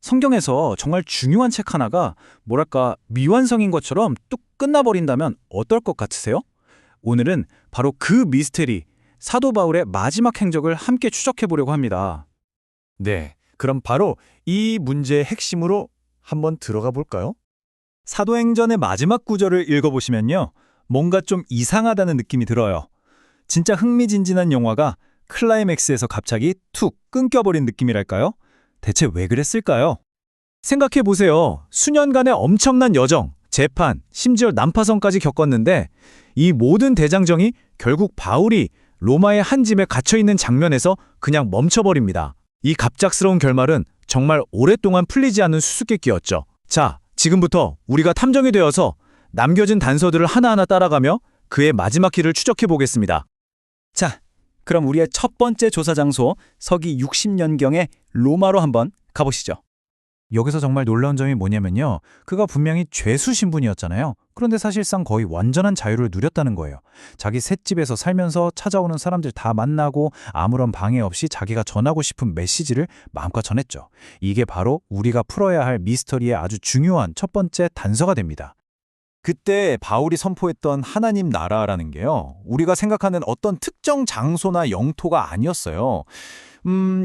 성경에서 정말 중요한 책 하나가 뭐랄까 미완성인 것처럼 뚝 끝나버린다면 어떨 것 같으세요? 오늘은 바로 그 미스테리, 사도 바울의 마지막 행적을 함께 추적해 보려고 합니다. 네, 그럼 바로 이 문제의 핵심으로 한번 들어가 볼까요? 사도행전의 마지막 구절을 읽어보시면요. 뭔가 좀 이상하다는 느낌이 들어요. 진짜 흥미진진한 영화가 클라이맥스에서 갑자기 툭 끊겨버린 느낌이랄까요? 대체 왜 그랬을까요? 생각해보세요. 수년간의 엄청난 여정, 재판, 심지어 난파선까지 겪었는데 이 모든 대장정이 결국 바울이 로마의 한 집에 갇혀있는 장면에서 그냥 멈춰버립니다. 이 갑작스러운 결말은 정말 오랫동안 풀리지 않은 수수께끼였죠. 자, 지금부터 우리가 탐정이 되어서 남겨진 단서들을 하나하나 따라가며 그의 마지막 길을 추적해 보겠습니다. 자, 그럼 우리의 첫 번째 조사 장소 서기 60년경의 로마로 한번 가보시죠. 여기서 정말 놀라운 점이 뭐냐면요. 그가 분명히 죄수 신분이었잖아요. 그런데 사실상 거의 완전한 자유를 누렸다는 거예요. 자기 셋집에서 살면서 찾아오는 사람들 다 만나고 아무런 방해 없이 자기가 전하고 싶은 메시지를 마음껏 전했죠. 이게 바로 우리가 풀어야 할 미스터리의 아주 중요한 첫 번째 단서가 됩니다. 그때 바울이 선포했던 하나님 나라라는 게요, 우리가 생각하는 어떤 특정 장소나 영토가 아니었어요.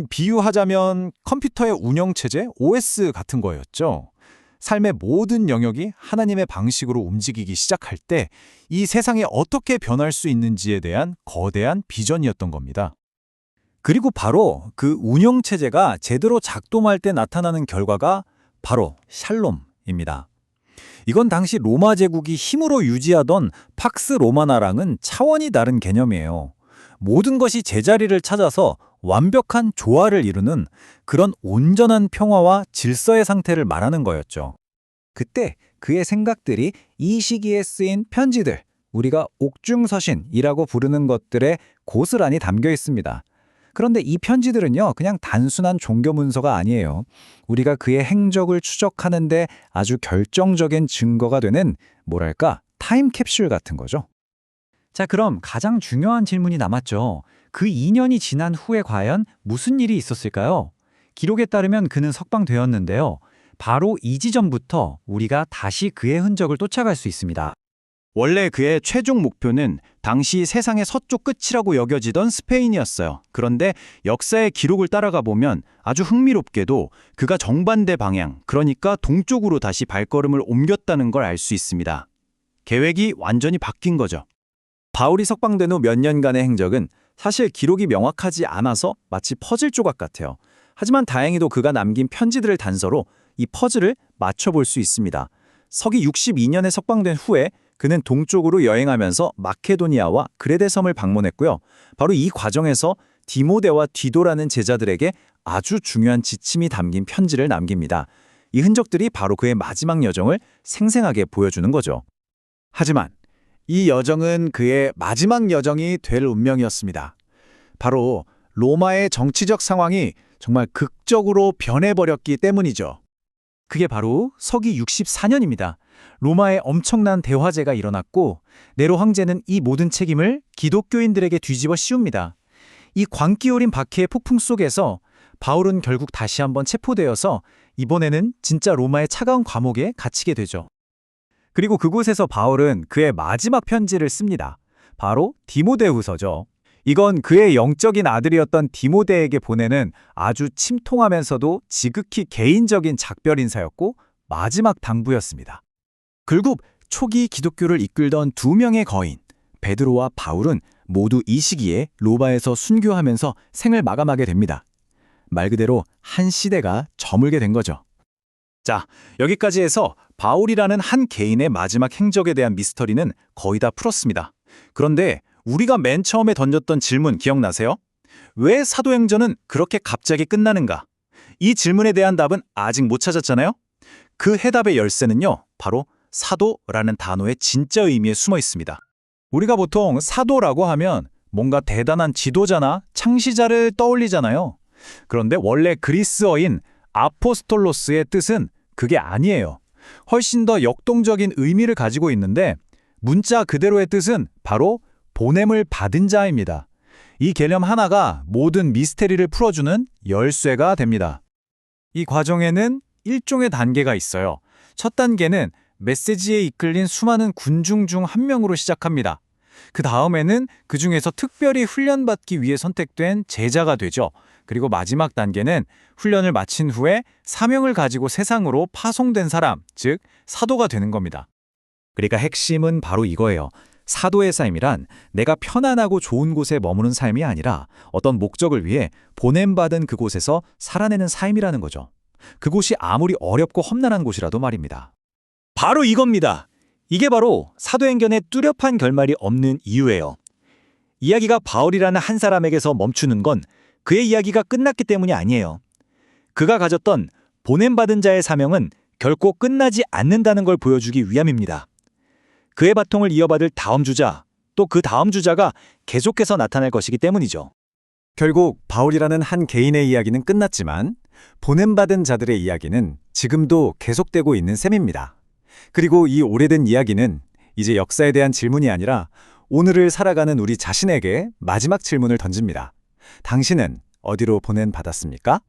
비유하자면 컴퓨터의 운영체제, OS 같은 거였죠. 삶의 모든 영역이 하나님의 방식으로 움직이기 시작할 때 이 세상이 어떻게 변할 수 있는지에 대한 거대한 비전이었던 겁니다. 그리고 바로 그 운영체제가 제대로 작동할 때 나타나는 결과가 바로 샬롬입니다. 이건 당시 로마 제국이 힘으로 유지하던 팍스 로마나랑은 차원이 다른 개념이에요. 모든 것이 제자리를 찾아서 완벽한 조화를 이루는 그런 온전한 평화와 질서의 상태를 말하는 거였죠. 그때 그의 생각들이 이 시기에 쓰인 편지들, 우리가 옥중서신이라고 부르는 것들에 고스란히 담겨 있습니다. 그런데 이 편지들은요, 그냥 단순한 종교 문서가 아니에요. 우리가 그의 행적을 추적하는데 아주 결정적인 증거가 되는 뭐랄까 타임캡슐 같은 거죠. 자, 그럼 가장 중요한 질문이 남았죠. 그 2년이 지난 후에 과연 무슨 일이 있었을까요? 기록에 따르면 그는 석방되었는데요. 바로 이 지점부터 우리가 다시 그의 흔적을 쫓아갈 수 있습니다. 원래 그의 최종 목표는 당시 세상의 서쪽 끝이라고 여겨지던 스페인이었어요. 그런데 역사의 기록을 따라가 보면 아주 흥미롭게도 그가 정반대 방향, 그러니까 동쪽으로 다시 발걸음을 옮겼다는 걸 알 수 있습니다. 계획이 완전히 바뀐 거죠. 바울이 석방된 후 몇 년간의 행적은 사실 기록이 명확하지 않아서 마치 퍼즐 조각 같아요. 하지만 다행히도 그가 남긴 편지들을 단서로 이 퍼즐을 맞춰볼 수 있습니다. 서기 62년에 석방된 후에 그는 동쪽으로 여행하면서 마케도니아와 그레데 섬을 방문했고요. 바로 이 과정에서 디모데와 디도라는 제자들에게 아주 중요한 지침이 담긴 편지를 남깁니다. 이 흔적들이 바로 그의 마지막 여정을 생생하게 보여주는 거죠. 하지만 이 여정은 그의 마지막 여정이 될 운명이었습니다. 바로 로마의 정치적 상황이 정말 극적으로 변해버렸기 때문이죠. 그게 바로 서기 64년입니다. 로마에 엄청난 대화재가 일어났고 네로 황제는 이 모든 책임을 기독교인들에게 뒤집어 씌웁니다. 이 광기어린 박해의 폭풍 속에서 바울은 결국 다시 한번 체포되어서 이번에는 진짜 로마의 차가운 감옥에 갇히게 되죠. 그리고 그곳에서 바울은 그의 마지막 편지를 씁니다. 바로 디모데후서죠. 이건 그의 영적인 아들이었던 디모데에게 보내는 아주 침통하면서도 지극히 개인적인 작별 인사였고 마지막 당부였습니다. 결국 초기 기독교를 이끌던 두 명의 거인, 베드로와 바울은 모두 이 시기에 로마에서 순교하면서 생을 마감하게 됩니다. 말 그대로 한 시대가 저물게 된 거죠. 자, 여기까지 해서 바울이라는 한 개인의 마지막 행적에 대한 미스터리는 거의 다 풀었습니다. 그런데 우리가 맨 처음에 던졌던 질문 기억나세요? 왜 사도행전은 그렇게 갑자기 끝나는가? 이 질문에 대한 답은 아직 못 찾았잖아요? 그 해답의 열쇠는요, 바로 사도라는 단어의 진짜 의미에 숨어 있습니다. 우리가 보통 사도라고 하면 뭔가 대단한 지도자나 창시자를 떠올리잖아요. 그런데 원래 그리스어인 아포스톨로스의 뜻은 그게 아니에요. 훨씬 더 역동적인 의미를 가지고 있는데 문자 그대로의 뜻은 바로 보냄을 받은 자입니다. 이 개념 하나가 모든 미스테리를 풀어주는 열쇠가 됩니다. 이 과정에는 일종의 단계가 있어요. 첫 단계는 메시지에 이끌린 수많은 군중 중 한 명으로 시작합니다. 그 다음에는 그 중에서 특별히 훈련받기 위해 선택된 제자가 되죠. 그리고 마지막 단계는 훈련을 마친 후에 사명을 가지고 세상으로 파송된 사람, 즉 사도가 되는 겁니다. 그러니까 핵심은 바로 이거예요. 사도의 삶이란 내가 편안하고 좋은 곳에 머무는 삶이 아니라 어떤 목적을 위해 보냄받은 그곳에서 살아내는 삶이라는 거죠. 그곳이 아무리 어렵고 험난한 곳이라도 말입니다. 바로 이겁니다. 이게 바로 사도행전의 뚜렷한 결말이 없는 이유예요. 이야기가 바울이라는 한 사람에게서 멈추는 건 그의 이야기가 끝났기 때문이 아니에요. 그가 가졌던 보냄받은 자의 사명은 결코 끝나지 않는다는 걸 보여주기 위함입니다. 그의 바통을 이어받을 다음 주자, 또 그 다음 주자가 계속해서 나타날 것이기 때문이죠. 결국 바울이라는 한 개인의 이야기는 끝났지만 보냄받은 자들의 이야기는 지금도 계속되고 있는 셈입니다. 그리고 이 오래된 이야기는 이제 역사에 대한 질문이 아니라 오늘을 살아가는 우리 자신에게 마지막 질문을 던집니다. 당신은 어디로 보냄받았습니까?